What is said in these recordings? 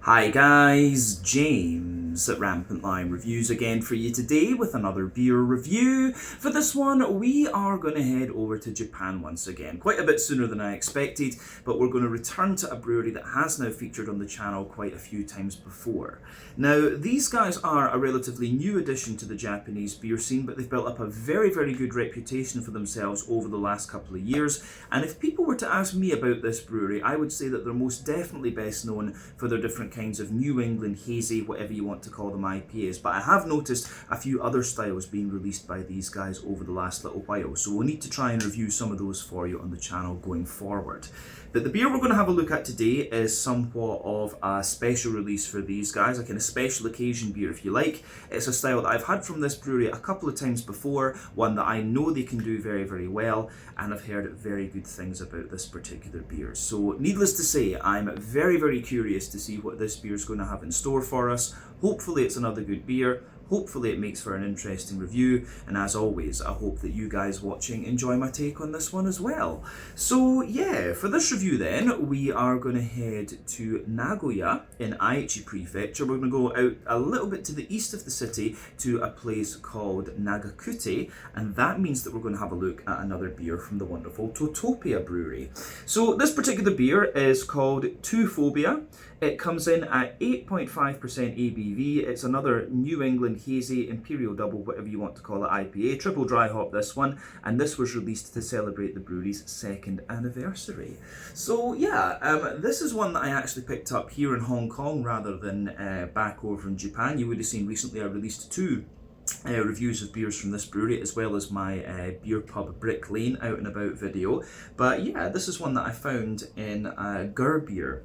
Hi guys, James at Rampant Lion Reviews again for you today with another beer review. For this one, we are going to head over to Japan once again. Quite a bit sooner than I expected, but we're going to return to a brewery that has now featured on the channel quite a few times before. Now, these guys are a relatively new addition to the Japanese beer scene, but they've built up a very, very good reputation for themselves over the last couple of years. And if people were to ask me about this brewery, I would say that they're most definitely best known for their different kinds of New England hazy, whatever you want to call them, IPAs. But I have noticed a few other styles being released by these guys over the last little while, so we'll need to try and review some of those for you on the channel going forward. But the beer we're going to have a look at today is somewhat of a special release for these guys, like in a special occasion beer if you like. It's a style that I've had from this brewery a couple of times before, one that I know they can do very, very well, and I've heard very good things about this particular beer. So needless to say, I'm very, very curious to see what this beer is going to have in store for us. Hopefully it's another good beer. Hopefully it makes for an interesting review, and as always, I hope that you guys watching enjoy my take on this one as well. So yeah, for this review then, we are going to head to Nagoya in Aichi Prefecture. We're going to go out a little bit to the east of the city to a place called Nagakute, and that means that we're going to have a look at another beer from the wonderful Totopia Brewery. So this particular beer is called 2phobia. It comes in at 8.5% ABV. It's another New England hazy, imperial double, whatever you want to call it, IPA. Triple dry hop this one, and this was released to celebrate the brewery's 2nd anniversary. So yeah, this is one that I actually picked up here in Hong Kong rather than back over in Japan. You would have seen recently I released two reviews of beers from this brewery, as well as my beer pub Brick Lane out and about video. But yeah, this is one that I found in Beer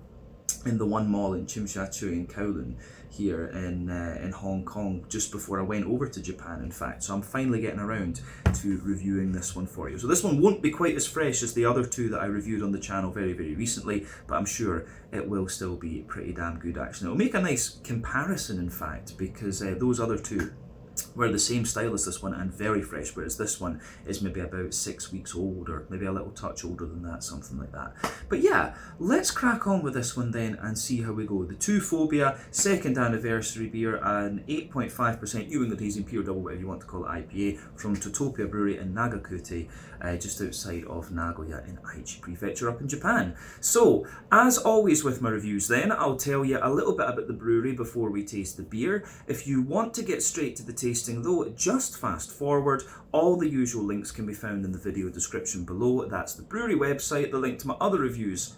in the one mall in Tsim Sha Tsui in Kowloon here in Hong Kong, just before I went over to Japan, in fact. So I'm finally getting around to reviewing this one for you. So this one won't be quite as fresh as the other two that I reviewed on the channel very, very recently, but I'm sure it will still be pretty damn good actually. It'll make a nice comparison, in fact, because those other two were the same style as this one and very fresh, whereas this one is maybe about 6 weeks old, or maybe a little touch older than that, something like that. But yeah, let's crack on with this one then and see how we go. The 2phobia 2nd anniversary beer, an 8.5% New England hazy imperial double, whatever you want to call it, IPA from Totopia Brewery in Nagakute, just outside of Nagoya in Aichi Prefecture up in Japan. So, as always with my reviews then, I'll tell you a little bit about the brewery before we taste the beer. If you want to get straight to the tasting though, just fast forward. All the usual links can be found in the video description below. That's the brewery website, the link to my other reviews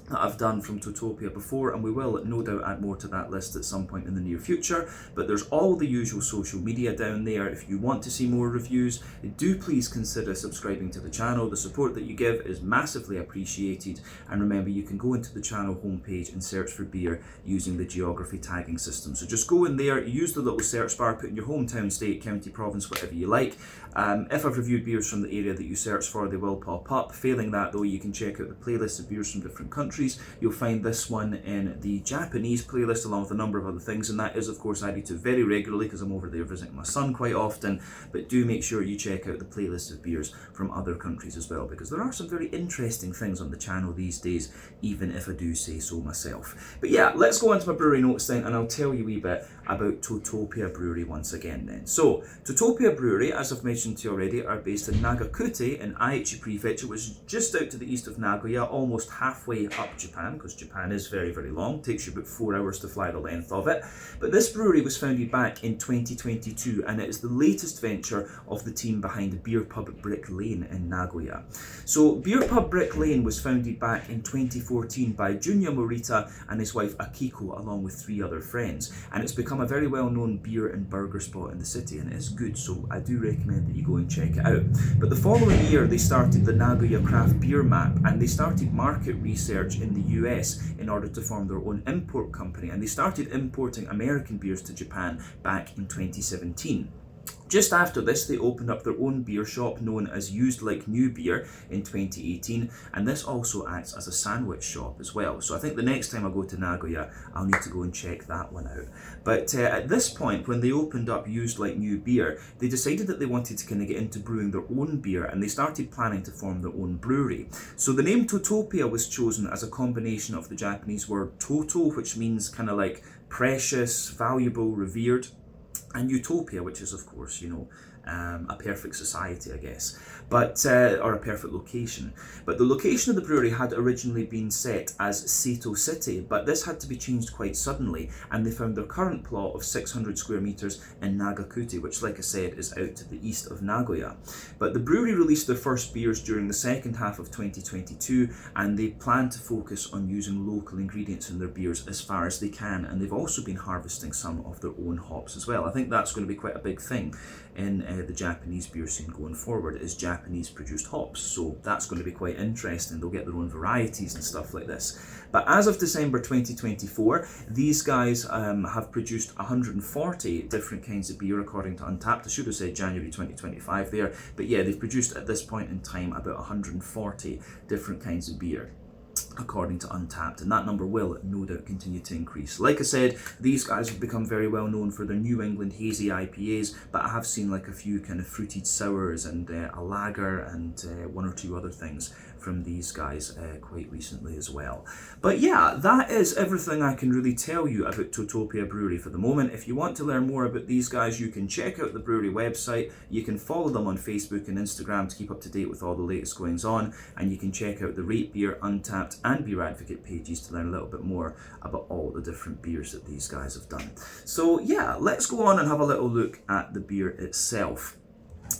that I've done from Totopia before, and we will no doubt add more to that list at some point in the near future. But there's all the usual social media down there. If you want to see more reviews, do please consider subscribing to the channel. The support that you give is massively appreciated, and remember, you can go into the channel homepage and search for beer using the geography tagging system. So just go in there, use the little search bar, put in your hometown, state, county, province, whatever you like. If I've reviewed beers from the area that you search for, they will pop up. Failing that though, you can check out the playlist of beers from different countries. You'll find this one in the Japanese playlist along with a number of other things, and that is of course added to very regularly because I'm over there visiting my son quite often. But do make sure you check out the playlist of beers from other countries as well, because there are some very interesting things on the channel these days, even if I do say so myself. But yeah, let's go on to my brewery notes then, and I'll tell you a wee bit about Totopia Brewery once again then. So, Totopia Brewery, as I've mentioned to you already, are based in Nagakute in Aichi Prefecture, which is just out to the east of Nagoya, almost halfway up Japan, because Japan is very, very long. It takes you about 4 hours to fly the length of it. But this brewery was founded back in 2022, and it is the latest venture of the team behind Beer Pub Brick Lane in Nagoya. So, Beer Pub Brick Lane was founded back in 2014 by Junya Morita and his wife Akiko, along with 3 other friends, and it's become a very well-known beer and burger spot in the city, and it is good, so I do recommend that you go and check it out. But the following year they started the Nagoya Craft Beer Map, and they started market research in the US in order to form their own import company, and they started importing American beers to Japan back in 2017. Just after this, they opened up their own beer shop known as Used Like New Beer in 2018, and this also acts as a sandwich shop as well. So I think the next time I go to Nagoya, I'll need to go and check that one out. But at this point, when they opened up Used Like New Beer, they decided that they wanted to kind of get into brewing their own beer, and they started planning to form their own brewery. So the name Totopia was chosen as a combination of the Japanese word toto, which means kind of like precious, valuable, revered, and utopia, which is, of course, a perfect society, I guess, but or a perfect location. But the location of the brewery had originally been set as Seto City, but this had to be changed quite suddenly, and they found their current plot of 600 square meters in Nagakute, which, like I said, is out to the east of Nagoya. But the brewery released their first beers during the second half of 2022, and they plan to focus on using local ingredients in their beers as far as they can, and they've also been harvesting some of their own hops as well. I think that's going to be quite a big thing in the Japanese beer scene going forward, is Japanese produced hops. So that's going to be quite interesting. They'll get their own varieties and stuff like this. But as of December 2024, these guys have produced 140 different kinds of beer according to Untappd. I should have said January 2025 there. But yeah, they've produced at this point in time about 140 different kinds of beer, according to Untappd, and that number will no doubt continue to increase. Like I said, these guys have become very well known for their New England hazy IPAs, but I have seen like a few kind of fruited sours and a lager and one or two other things from these guys quite recently as well. But yeah, that is everything I can really tell you about Totopia Brewery for the moment. If you want to learn more about these guys, you can check out the brewery website, you can follow them on Facebook and Instagram to keep up to date with all the latest goings on, and you can check out the Rate Beer, Untappd and Beer Advocate pages to learn a little bit more about all the different beers that these guys have done. So yeah, let's go on and have a little look at the beer itself.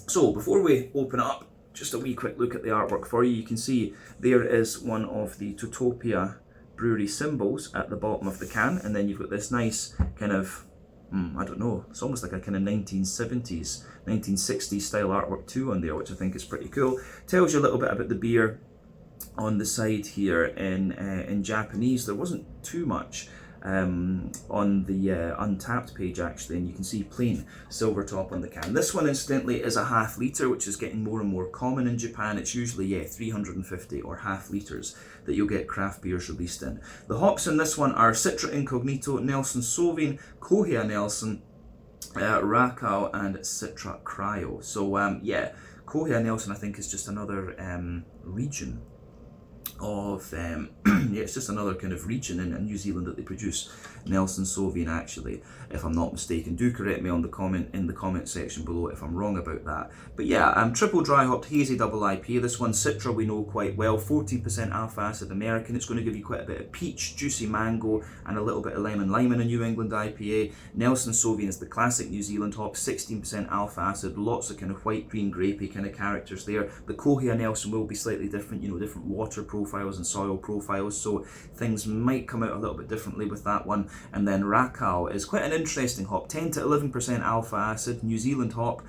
So before we open it up, just a wee quick look at the artwork for you. You can see there is one of the Totopia Brewery symbols at the bottom of the can, and then you've got this nice kind of, I don't know, it's almost like a kind of 1970s, 1960s style artwork too on there, which I think is pretty cool. Tells you a little bit about the beer on the side here in Japanese. There wasn't too much on the Untappd page actually, and you can see plain silver top on the can. This one incidentally is a half litre, which is getting more and more common in Japan. It's usually 350 or half litres that you'll get craft beers released in. The hops in this one are Citra Incognito, Nelson Sauvin, Kohia Nelson, Rakau and Citra Cryo. So yeah, Kohia Nelson I think is just another region of yeah, it's just another kind of region in New Zealand that they produce Nelson Sauvin actually, if I'm not mistaken. Do correct me on the comment section below if I'm wrong about that. But yeah, triple dry hopped hazy double IPA. This one Citra we know quite well, 14% alpha acid American. It's going to give you quite a bit of peach, juicy mango and a little bit of lemon lime in a New England IPA. Nelson Sauvin is the classic New Zealand hop, 16% alpha acid, lots of kind of white, green, grapey kind of characters there. The Kohia Nelson will be slightly different, different water profiles and soil profiles, so things might come out a little bit differently with that one. And then Rakau is quite an interesting hop, 10 to 11% alpha acid, New Zealand hop,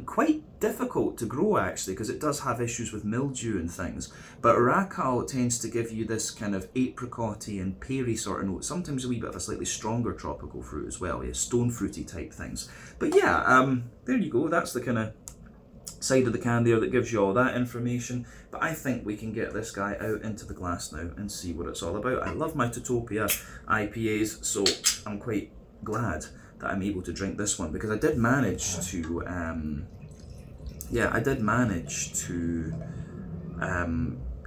quite difficult to grow actually because it does have issues with mildew and things, but Rakau tends to give you this kind of apricotty and peary sort of note, sometimes a wee bit of a slightly stronger tropical fruit as well, stone fruity type things. But yeah, there you go, that's the kind of side of the can there that gives you all that information. But I think we can get this guy out into the glass now and see what it's all about. I love my Totopia IPAs, so I'm quite glad that I'm able to drink this one, because I did manage to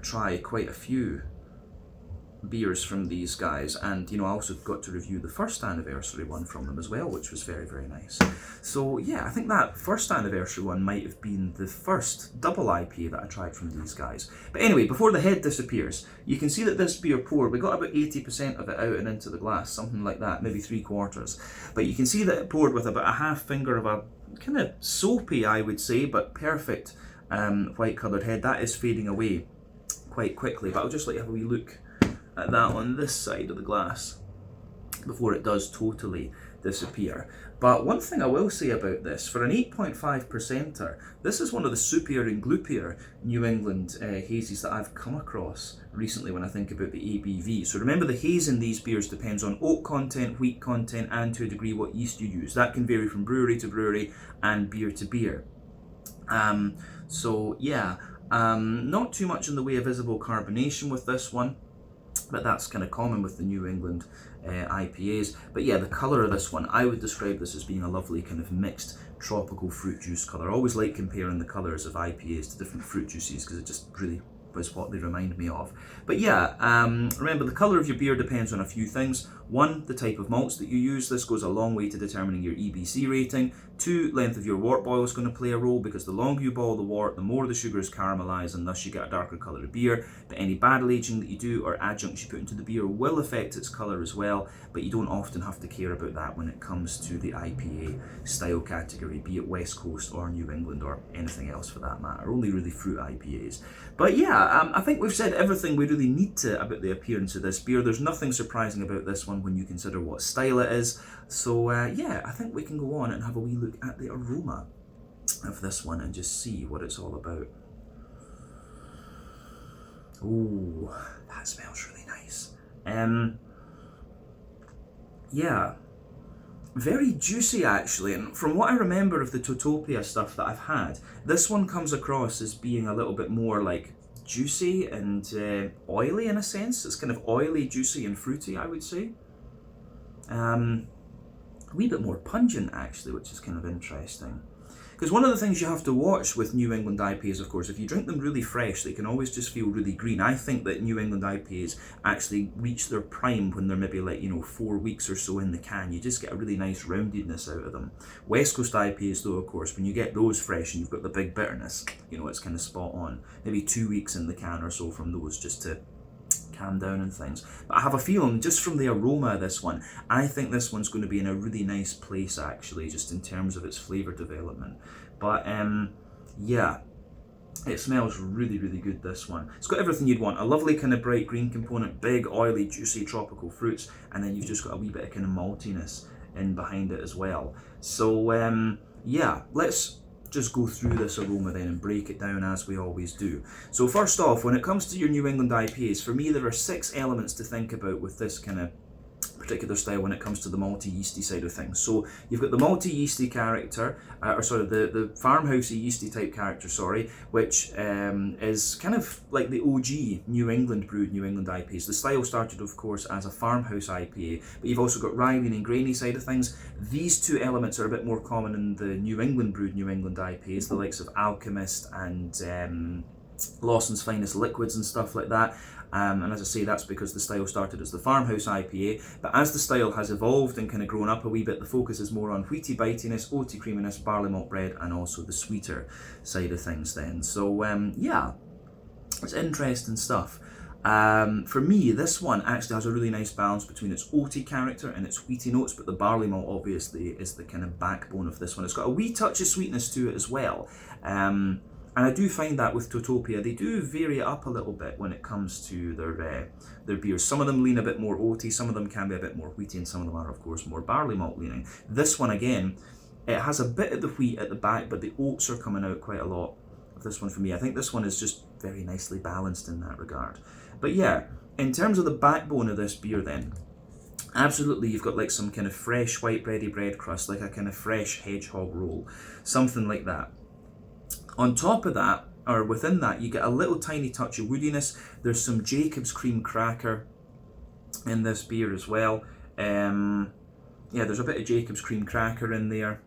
try quite a few beers from these guys, and I also got to review the first anniversary one from them as well, which was very, very nice. So yeah, I think that first anniversary one might have been the first double IPA that I tried from these guys. But anyway, before the head disappears, you can see that this beer poured, we got about 80% of it out and into the glass, something like that, maybe 3/4. But you can see that it poured with about a half finger of a kind of soapy, I would say, but perfect white coloured head. That is fading away quite quickly, but I'll just let you have a wee look at that on this side of the glass before it does totally disappear. But one thing I will say about this, for an 8.5%er, this is one of the soupier and gloopier New England hazies that I've come across recently when I think about the ABV. So remember, the haze in these beers depends on oak content, wheat content, and to a degree what yeast you use. That can vary from brewery to brewery and beer to beer. So yeah, not too much in the way of visible carbonation with this one, but that's kind of common with the New England IPAs. But yeah, the colour of this one, I would describe this as being a lovely kind of mixed tropical fruit juice colour. I always like comparing the colours of IPAs to different fruit juices because it just really is what they remind me of. But yeah, remember, the colour of your beer depends on a few things. One, the type of malts that you use. This goes a long way to determining your EBC rating. Two, length of your wort boil is going to play a role, because the longer you boil the wort, the more the sugars caramelize, and thus you get a darker colour of beer. But any barrel aging that you do or adjuncts you put into the beer will affect its colour as well, but you don't often have to care about that when it comes to the IPA style category, be it West Coast or New England or anything else for that matter, only really fruit IPAs. But yeah, I think we've said everything we really need to about the appearance of this beer. There's nothing surprising about this one when you consider what style it is. So yeah, I think we can go on and have a wee look at the aroma of this one and just see what it's all about. Ooh, that smells really nice. Yeah, very juicy actually, and from what I remember of the Totopia stuff that I've had, this one comes across as being a little bit more like juicy and oily in a sense. It's kind of oily, juicy and fruity, I would say. A wee bit more pungent actually, which is kind of interesting. Because one of the things you have to watch with New England IPAs, of course, if you drink them really fresh, they can always just feel really green. I think that New England IPAs actually reach their prime when they're maybe like, 4 weeks or so in the can. You just get a really nice roundedness out of them. West Coast IPAs though, of course, when you get those fresh and you've got the big bitterness, it's kind of spot on. Maybe 2 weeks in the can or so from those just to calm down and things. But I have a feeling, just from the aroma of this one, I think this one's going to be in a really nice place actually, just in terms of its flavour development. But yeah, it smells really, really good, this one. It's got everything you'd want. A lovely kind of bright green component, big, oily, juicy tropical fruits, and then you've just got a wee bit of kind of maltiness in behind it as well. So yeah, let's just go through this aroma then and break it down as we always do. So first off, when it comes to your New England IPAs, for me there are 6 elements to think about with this kind of particular style when it comes to the malty yeasty side of things. So you've got the malty yeasty character, the farmhousey yeasty type character, which is kind of like the OG New England brewed New England IPAs. The style started, of course, as a farmhouse IPA, but you've also got rye and grainy side of things. These two elements are a bit more common in the New England brewed New England IPAs, the likes of Alchemist and Lawson's Finest Liquids and stuff like that. And as I say, that's because the style started as the farmhouse IPA, but as the style has evolved and kind of grown up a wee bit, the focus is more on wheaty bitiness, oaty creaminess, barley malt bread, and also the sweeter side of things then. So yeah, it's interesting stuff. For me, this one actually has a really nice balance between its oaty character and its wheaty notes, but the barley malt obviously is the kind of backbone of this one. It's got a wee touch of sweetness to it as well. And I do find that with Totopia, they do vary it up a little bit when it comes to their beers. Some of them lean a bit more oaty, some of them can be a bit more wheaty, and some of them are, of course, more barley malt leaning. This one, again, it has a bit of the wheat at the back, but the oats are coming out quite a lot of this one for me. I think this one is just very nicely balanced in that regard. But yeah, in terms of the backbone of this beer then, absolutely, you've got like some kind of fresh white bready bread crust, like a kind of fresh hedgehog roll, something like that. On top of that, or within that, you get a little tiny touch of woodiness. There's some Jacob's cream cracker in this beer as well. Yeah, there's a bit of Jacob's cream cracker in there,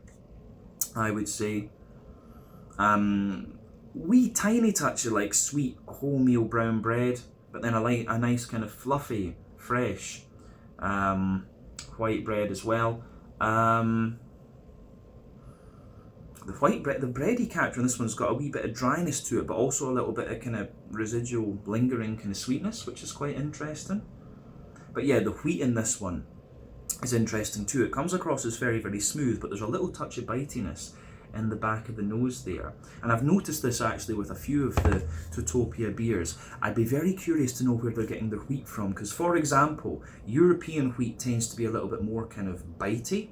I would say. Wee tiny touch of like sweet wholemeal brown bread, but then a nice kind of fluffy, fresh white bread as well. The white bread, the bready character in this one's got a wee bit of dryness to it, but also a little bit of kind of residual, lingering kind of sweetness, which is quite interesting. But yeah, the wheat in this one is interesting too. It comes across as very, very smooth, but there's a little touch of bitiness in the back of the nose there. And I've noticed this actually with a few of the Totopia beers. I'd be very curious to know where they're getting their wheat from, because for example, European wheat tends to be a little bit more kind of bitey,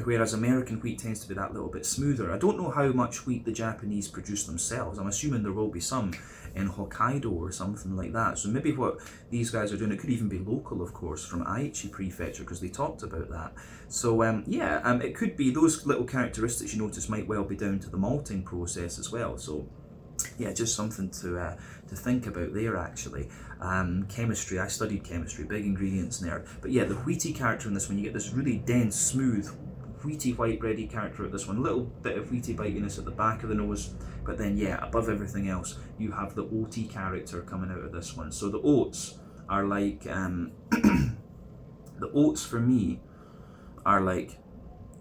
whereas American wheat tends to be that little bit smoother. I don't know how much wheat the Japanese produce themselves. I'm assuming there will be some in Hokkaido or something like that. So maybe what these guys are doing, it could even be local, of course, from Aichi Prefecture, because they talked about that. So it could be those little characteristics you notice might well be down to the malting process as well. So yeah, just something to think about there, actually. Chemistry, I studied chemistry, big ingredients nerd. But yeah, the wheaty character in this one, you get this really dense, smooth, wheaty white bready character at this one. A little bit of wheaty bitiness at the back of the nose, but then yeah, above everything else, you have the oaty character coming out of this one. So the oats are like, the oats for me are like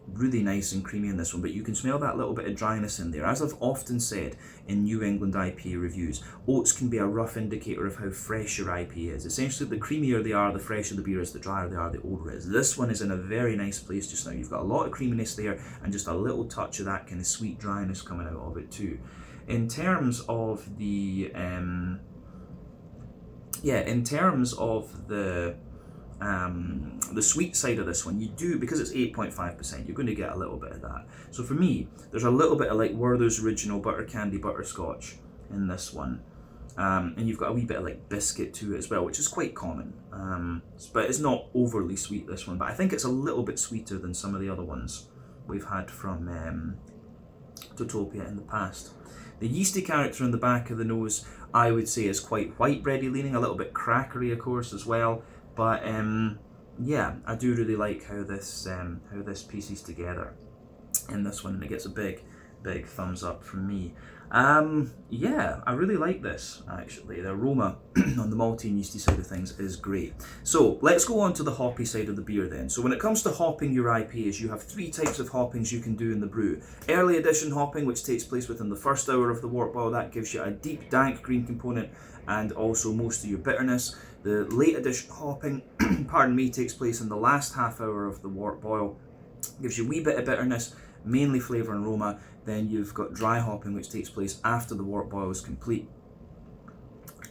really nice and creamy in this one, but you can smell that little bit of dryness in there. As I've often said in New England IPA reviews, oats can be a rough indicator of how fresh your IPA is. Essentially, the creamier they are, the fresher the beer is, the drier they are, the older it is. This one is in a very nice place just now. You've got a lot of creaminess there and just a little touch of that kind of sweet dryness coming out of it too. In terms of the the sweet side of this one, you do, because it's 8.5%, you're going to get a little bit of that. So for me, there's a little bit of like Werther's Original Butter Candy Butterscotch in this one. And you've got a wee bit of like biscuit to it as well, which is quite common. But it's not overly sweet, this one. But I think it's a little bit sweeter than some of the other ones we've had from Totopia in the past. The yeasty character in the back of the nose, I would say, is quite white bready leaning, a little bit crackery, of course, as well. But yeah, I do really like how this pieces together in this one, and it gets a big thumbs up from me. Yeah, I really like this, actually. The aroma on the malty and yeasty side of things is great. So let's go on to the hoppy side of the beer then. So when it comes to hopping your IPAs, you have three types of hoppings you can do in the brew. Early addition hopping, which takes place within the first hour of the wort boil, that gives you a deep, dank green component and also most of your bitterness. The late addition hopping, pardon me, takes place in the last half hour of the wort boil, gives you a wee bit of bitterness, mainly flavour and aroma. Then you've got dry hopping, which takes place after the wort boil is complete.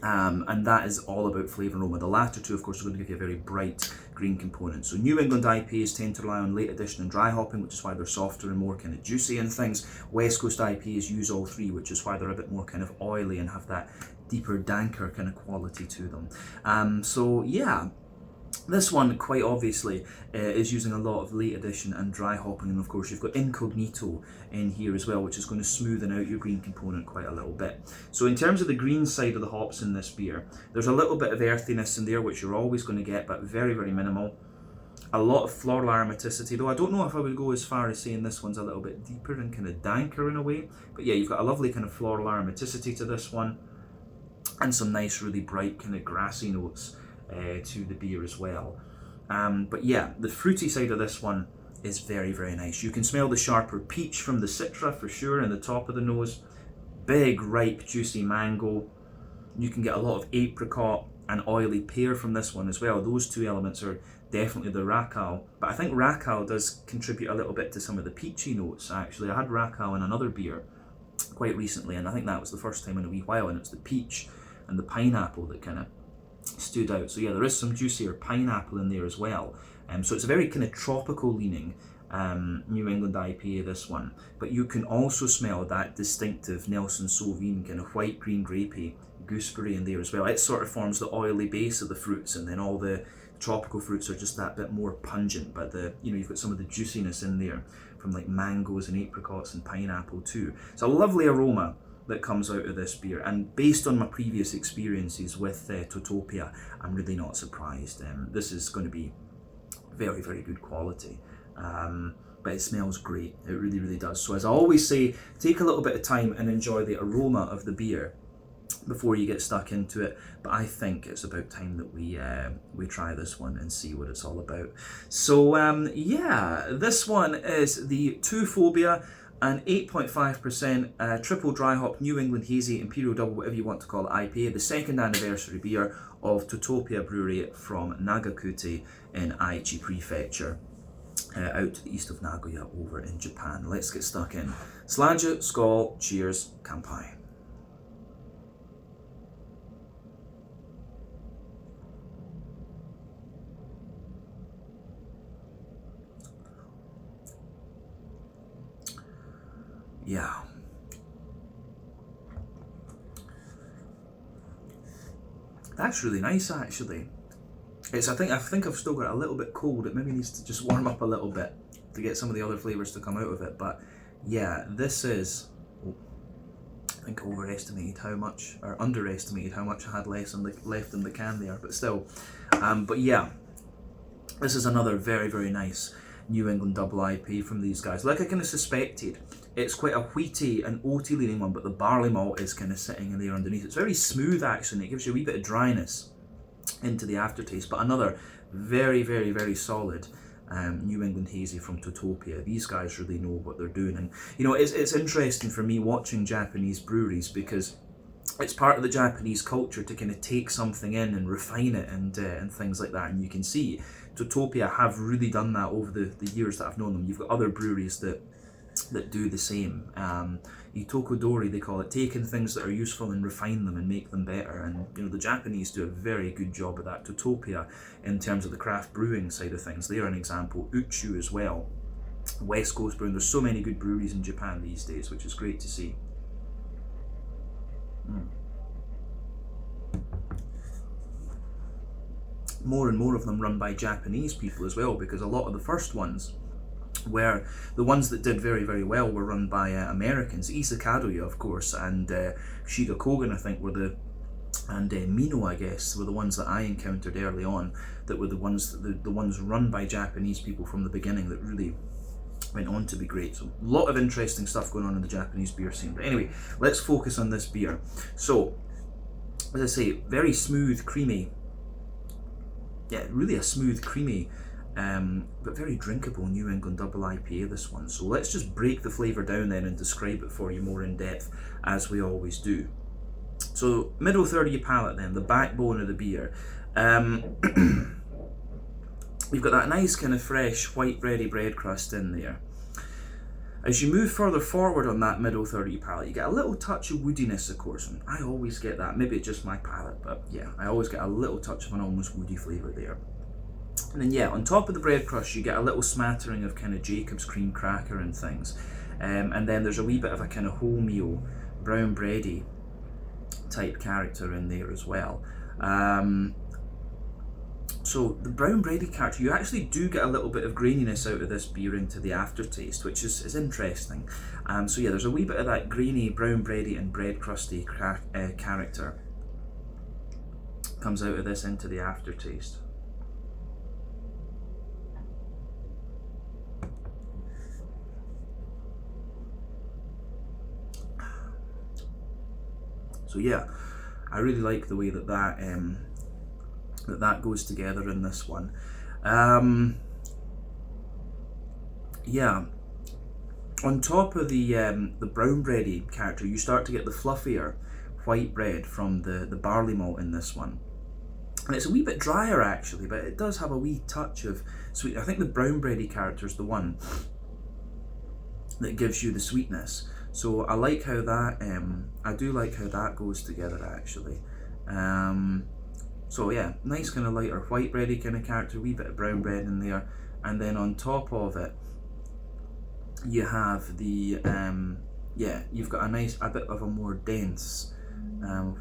And that is all about flavour and aroma. The latter two, of course, are going to give you a very bright green component. So New England IPAs tend to rely on late addition and dry hopping, which is why they're softer and more kind of juicy and things. West Coast IPAs use all three, which is why they're a bit more kind of oily and have that deeper, danker kind of quality to them. So yeah, this one quite obviously is using a lot of late addition and dry hopping, and of course you've got incognito in here as well, which is going to smoothen out your green component quite a little bit. So in terms of the green side of the hops in this beer, there's a little bit of earthiness in there, which you're always going to get, but very, very minimal. A lot of floral aromaticity, though I don't know if I would go as far as saying this one's a little bit deeper and kind of danker in a way, but yeah, you've got a lovely kind of floral aromaticity to this one, and some nice, really bright kind of grassy notes to the beer as well. But yeah, the fruity side of this one is very, very nice. You can smell the sharper peach from the citra for sure in the top of the nose. Big, ripe, juicy mango. You can get a lot of apricot and oily pear from this one as well. Those two elements are definitely the racal. But I think racal does contribute a little bit to some of the peachy notes, actually. I had racal in another beer quite recently, and I think that was the first time in a wee while, and it's the peach and the pineapple that kind of stood out. So yeah, there is some juicier pineapple in there as well. So it's a very kind of tropical leaning New England IPA, this one. But you can also smell that distinctive Nelson Sauvin kind of white, green, grapey gooseberry in there as well. It sort of forms the oily base of the fruits, and then all the tropical fruits are just that bit more pungent. But you've got some of the juiciness in there from like mangoes and apricots and pineapple too. It's a lovely aroma that comes out of this beer, and based on my previous experiences with Totopia, I'm really not surprised. This is going to be very, very good quality, but it smells great. It really, really does. So as I always say, take a little bit of time and enjoy the aroma of the beer before you get stuck into it. But I think it's about time that we try this one and see what it's all about. So yeah, this one is the 2phobia, an 8.5% triple dry hop New England Hazy Imperial Double, whatever you want to call it, IPA, the second anniversary beer of Totopia Brewery from Nagakute in Aichi Prefecture, out to the east of Nagoya over in Japan. Let's get stuck in. Slanja, skål, cheers, kanpai. Yeah. That's really nice actually. I think I've still got it a little bit cold. It maybe needs to just warm up a little bit to get some of the other flavours to come out of it. But yeah, this is, I think I overestimated how much, or underestimated how much I had left in the can there, but still. But yeah, this is another very, very nice New England double IPA from these guys. Like I kind of suspected, it's quite a wheaty and oaty leaning one, but the barley malt is kind of sitting in there underneath. It's very smooth actually, and it gives you a wee bit of dryness into the aftertaste, but another very, very, very solid New England hazy from Totopia. These guys really know what they're doing, and you know, it's interesting for me watching Japanese breweries because it's part of the Japanese culture to kind of take something in and refine it and things like that, and you can see Totopia have really done that over the years that I've known them. You've got other breweries that do the same. Itokodori, they call it, taking things that are useful and refine them and make them better. And you know, the Japanese do a very good job of that. Totopia, in terms of the craft brewing side of things, they are an example. Uchu as well, West Coast brewing. There's so many good breweries in Japan these days, which is great to see. More and more of them run by Japanese people as well, because a lot of the first ones where the ones that did very, very well were run by Americans. Isakadoya, of course, and Shiga Kogan, I think, and Mino, I guess, were the ones that I encountered early on, that were the ones run by Japanese people from the beginning that really went on to be great. So a lot of interesting stuff going on in the Japanese beer scene. But anyway, let's focus on this beer. So, as I say, very smooth, creamy. Yeah, really a smooth, creamy, but very drinkable New England double IPA, this one. So let's just break the flavour down then and describe it for you more in depth, as we always do. So middle third of your palate then, the backbone of the beer. We've got that nice kind of fresh white bready bread crust in there. As you move further forward on that middle third of your palate, you get a little touch of woodiness, of course. And I always get that. Maybe it's just my palate, but yeah, I always get a little touch of an almost woody flavour there. And then yeah, on top of the bread crust, you get a little smattering of kind of Jacob's cream cracker and things. And then there's a wee bit of a kind of wholemeal, brown bready type character in there as well. So the brown bready character, you actually do get a little bit of graininess out of this beer into the aftertaste, which is interesting. So yeah, there's a wee bit of that grainy, brown bready and bread crusty character comes out of this into the aftertaste. So yeah, I really like the way that that goes together in this one. Yeah, on top of the brown bready character, you start to get the fluffier white bread from the barley malt in this one. And it's a wee bit drier actually, but it does have a wee touch of sweet. I think the brown bready character is the one that gives you the sweetness. So I like how that, I do like how that goes together actually. So yeah, nice kind of lighter white bready kind of character, wee bit of brown bread in there, and then on top of it, you have the yeah, you've got a bit of a more dense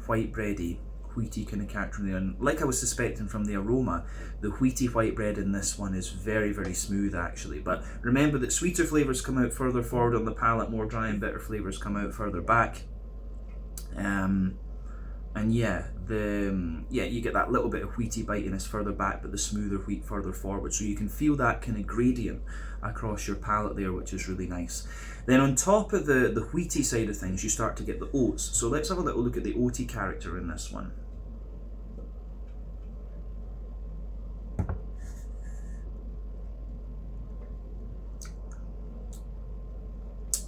white bready, wheaty kind of character in there. And like I was suspecting from the aroma, the wheaty white bread in this one is very, very smooth actually. But remember that sweeter flavours come out further forward on the palate, more dry and bitter flavours come out further back. And yeah, you get that little bit of wheaty bitiness further back, but the smoother wheat further forward. So you can feel that kind of gradient across your palate there, which is really nice. Then on top of the wheaty side of things, you start to get the oats. So let's have a little look at the oaty character in this one.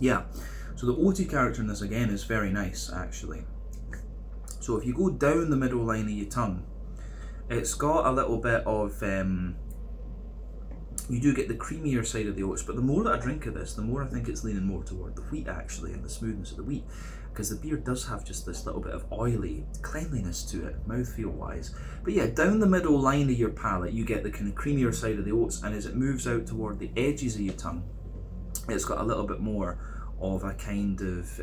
Yeah, so the oaty character in this again is very nice actually. So if you go down the middle line of your tongue, it's got a little bit of, you do get the creamier side of the oats, but the more that I drink of this, the more I think it's leaning more toward the wheat actually, and the smoothness of the wheat, because the beer does have just this little bit of oily cleanliness to it, mouthfeel wise. But yeah, down the middle line of your palate, you get the kind of creamier side of the oats, and as it moves out toward the edges of your tongue, it's got a little bit more of a kind of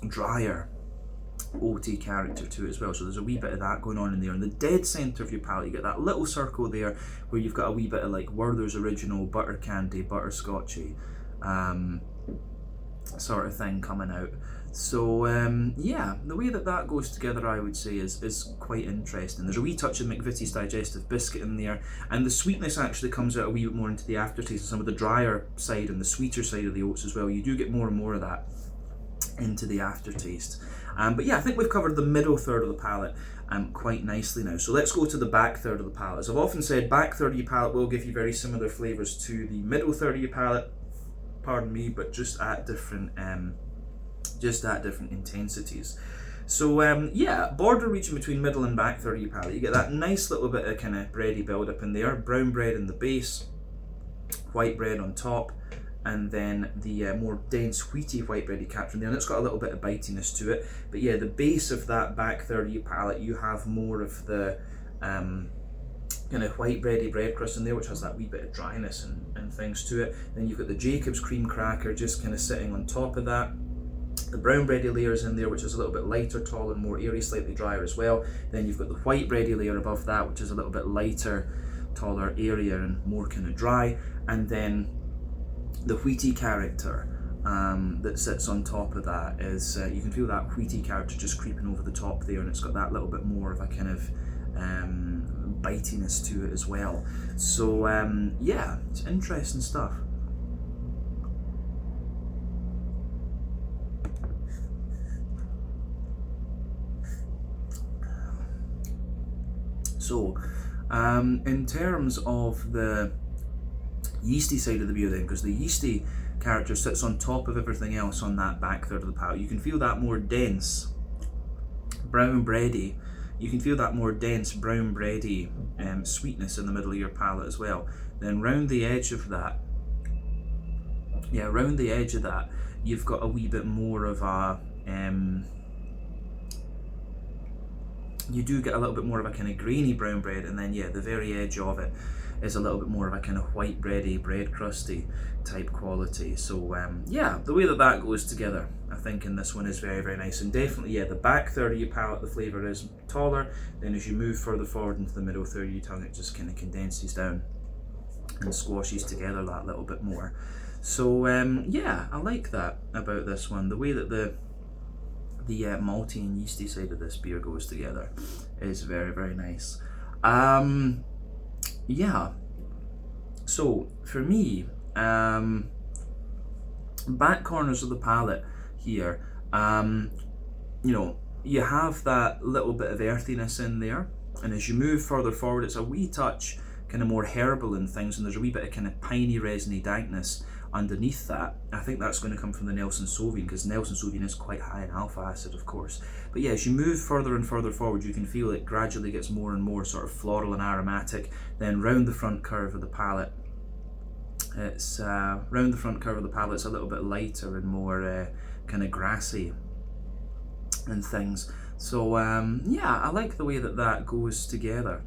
drier oaty character to it as well, so there's a wee bit of that going on in there. In the dead centre of your palate, you get that little circle there where you've got a wee bit of like Werther's Original butter candy, butterscotchy sort of thing coming out. So yeah, the way that that goes together, I would say, is quite interesting. There's a wee touch of McVitie's Digestive Biscuit in there, and the sweetness actually comes out a wee bit more into the aftertaste, some of the drier side and the sweeter side of the oats as well. You do get more and more of that into the aftertaste. But yeah, I think we've covered the middle third of the palate quite nicely now. So let's go to the back third of the palate. As I've often said, back third of your palate will give you very similar flavours to the middle third of your palate, pardon me, but just at different intensities. So yeah, border region between middle and back third of your palate, you get that nice little bit of kind of bready build up in there, brown bread in the base, white bread on top, and then the more dense wheaty white bready character in there, and it's got a little bit of bitiness to it. But yeah, the base of that back third of your palate, you have more of the kind of white bready bread crust in there, which has that wee bit of dryness and things to it. Then you've got the Jacob's cream cracker just kind of sitting on top of that. The brown bready layers in there, which is a little bit lighter, taller, more airy, slightly drier as well. Then you've got the white bready layer above that, which is a little bit lighter, taller, airier, and more kind of dry. And then the wheaty character that sits on top of that is, you can feel that wheaty character just creeping over the top there, and it's got that little bit more of a kind of bitiness to it as well. So yeah, it's interesting stuff. So in terms of the yeasty side of the beer then, because the yeasty character sits on top of everything else on that back third of the palate, you can feel that more dense brown bready, you can feel that more dense brown bready sweetness in the middle of your palate as well. Then round the edge of that, yeah, round the edge of that, you've got a wee bit more of a you do get a little bit more of a kind of grainy brown bread, and then yeah, the very edge of it is a little bit more of a kind of white bready, bread crusty type quality. So yeah, the way that that goes together, I think in this one is very, very nice. And definitely, yeah, the back third of your palate, the flavour is taller. Then as you move further forward into the middle third of your tongue, it just kind of condenses down and squashes together that little bit more. So yeah, I like that about this one. The way that the malty and yeasty side of this beer goes together is very, very nice. Yeah, so for me, back corners of the palate here, you know, you have that little bit of earthiness in there, and as you move further forward, it's a wee touch kind of more herbal and things, and there's a wee bit of kind of piney, resiny dankness underneath that. I think that's going to come from the Nelson Sauvignon, because Nelson Sauvignon is quite high in alpha acid, of course. But yeah, as you move further and further forward, you can feel it gradually gets more and more sort of floral and aromatic. Then round the front curve of the palate, it's round the front curve of the palate, it's a little bit lighter and more kind of grassy and things. So yeah, I like the way that that goes together.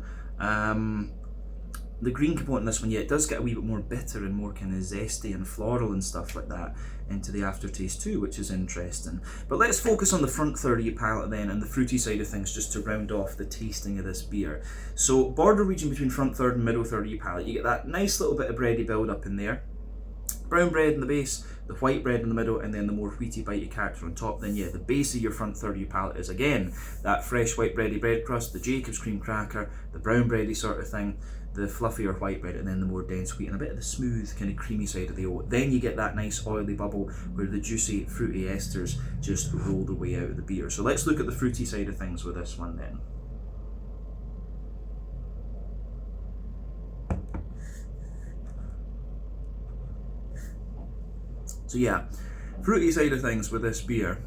The green component in this one, yeah, it does get a wee bit more bitter and more kind of zesty and floral and stuff like that into the aftertaste too, which is interesting. But let's focus on the front third of your palate then, and the fruity side of things, just to round off the tasting of this beer. So border region between front third and middle third of your palate, you get that nice little bit of bready build up in there. Brown bread in the base, the white bread in the middle, and then the more wheaty bitey character on top. Then yeah, the base of your front third of your palate is again that fresh white bready bread crust, the Jacob's cream cracker, the brown bready sort of thing, the fluffier white bread, and then the more dense wheat and a bit of the smooth kind of creamy side of the oat. Then you get that nice oily bubble where the juicy fruity esters just roll their way out of the beer. So let's look at the fruity side of things with this one then. So yeah, fruity side of things with this beer,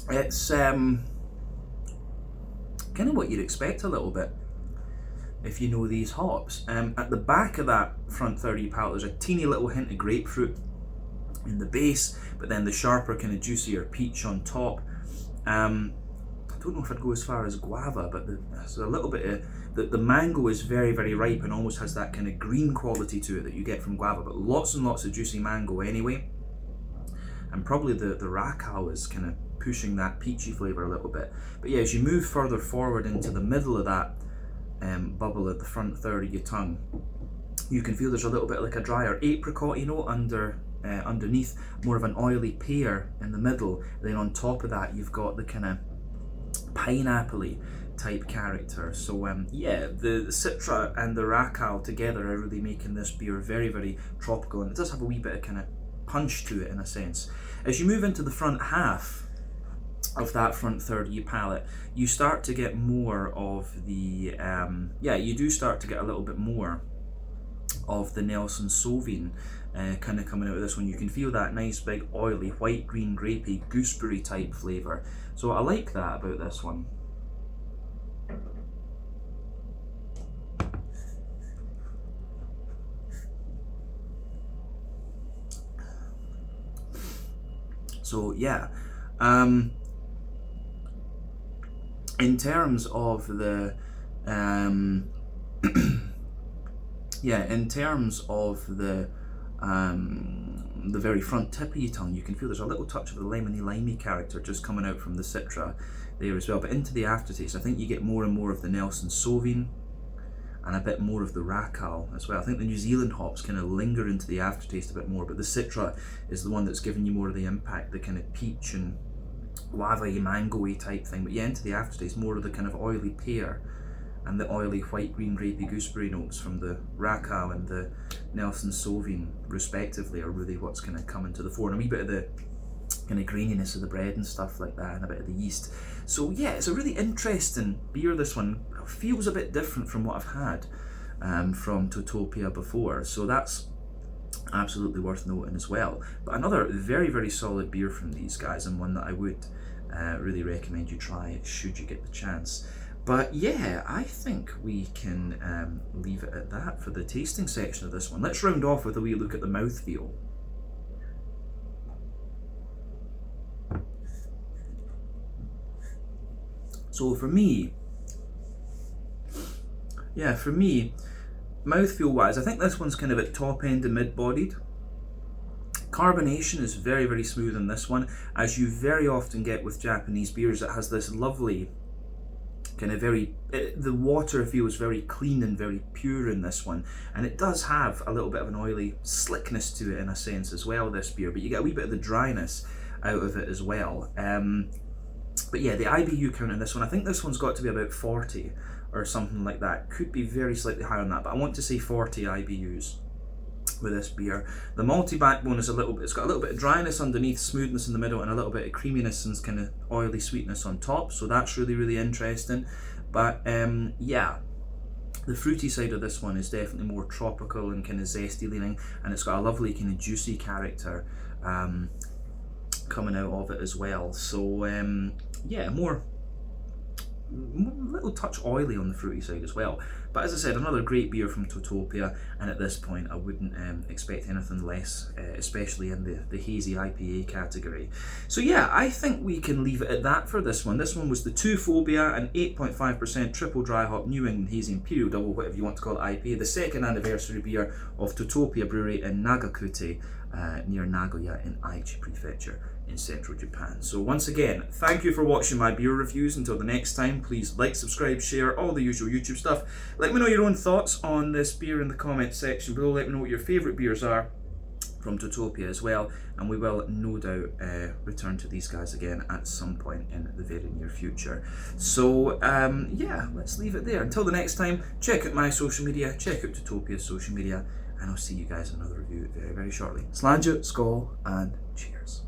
it's kind of what you'd expect a little bit if you know these hops. At the back of that front third of your palate, there's a teeny little hint of grapefruit in the base, but then the sharper kind of juicier peach on top. I don't know if I'd go as far as guava, but there's a little bit of, the mango is very, very ripe and almost has that kind of green quality to it that you get from guava, but lots and lots of juicy mango anyway. And probably the racal is kind of pushing that peachy flavour a little bit. But yeah, as you move further forward into the middle of that bubble at the front third of your tongue, you can feel there's a little bit like a drier apricot, you know, underneath, more of an oily pear in the middle. Then on top of that, you've got the kind of pineapple-y type character. So yeah, the Citra and the Racal together are really making this beer very, very tropical, and it does have a wee bit of kind of punch to it in a sense. As you move into the front half of that front third of your palate, you start to get more of the yeah, you do start to get a little bit more of the Nelson Sauvin kind of coming out of this one. You can feel that nice big oily white green grapey gooseberry type flavour. So I like that about this one. So yeah, in terms of the yeah, in terms of the very front tip of your tongue, you can feel there's a little touch of the lemony limey character just coming out from the Citra there as well. But into the aftertaste, I think you get more and more of the Nelson Sauvin and a bit more of the Racal as well. I think the New Zealand hops kind of linger into the aftertaste a bit more, but the Citra is the one that's giving you more of the impact, the kind of peach and guava-y, mango-y type thing. But yeah, into the aftertaste, more of the kind of oily pear and the oily white green grapey gooseberry notes from the Racal and the Nelson Sauvin respectively are really what's kind of coming to the fore, and a wee bit of the kind of graininess of the bread and stuff like that, and a bit of the yeast. So yeah, it's a really interesting beer, this one. It feels a bit different from what I've had from Totopia before, so that's absolutely worth noting as well. But another very, very solid beer from these guys, and one that I would really recommend you try should you get the chance. But yeah, I think we can leave it at that for the tasting section of this one. Let's round off with a wee look at the mouthfeel. So for me, yeah, mouthfeel wise, I think this one's kind of at top end and mid-bodied. Carbonation is very, very smooth in this one, as you very often get with Japanese beers. It has this lovely kind of the water feels very clean and very pure in this one, and it does have a little bit of an oily slickness to it in a sense as well, this beer, but you get a wee bit of the dryness out of it as well. But yeah, the IBU count in this one, I think this one's got to be about 40 or something like that. Could be very slightly higher on that, but I want to say 40 IBUs with this beer. The malty backbone is it's got a little bit of dryness underneath, smoothness in the middle, and a little bit of creaminess and kind of oily sweetness on top, so that's really, really interesting. But yeah, the fruity side of this one is definitely more tropical and kind of zesty leaning, and it's got a lovely kind of juicy character coming out of it as well. So yeah, more little touch oily on the fruity side as well. But as I said, another great beer from Totopia, and at this point I wouldn't expect anything less, especially in the hazy IPA category. So yeah, I think we can leave it at that for this one. This one was the 2phobia, an 8.5% triple dry hop New England Hazy Imperial Double, whatever you want to call it, IPA, the second anniversary beer of Totopia Brewery in Nagakute, near Nagoya in Aichi Prefecture in central Japan. So once again, thank you for watching my beer reviews. Until the next time, please like, subscribe, share, all the usual YouTube stuff. Let me know your own thoughts on this beer in the comments section below. Let me know what your favourite beers are from Totopia as well, and we will no doubt return to these guys again at some point in the very near future. So yeah, let's leave it there. Until the next time, check out my social media, check out Totopia's social media, and I'll see you guys in another review very, very shortly. Slàinte, skål, and cheers.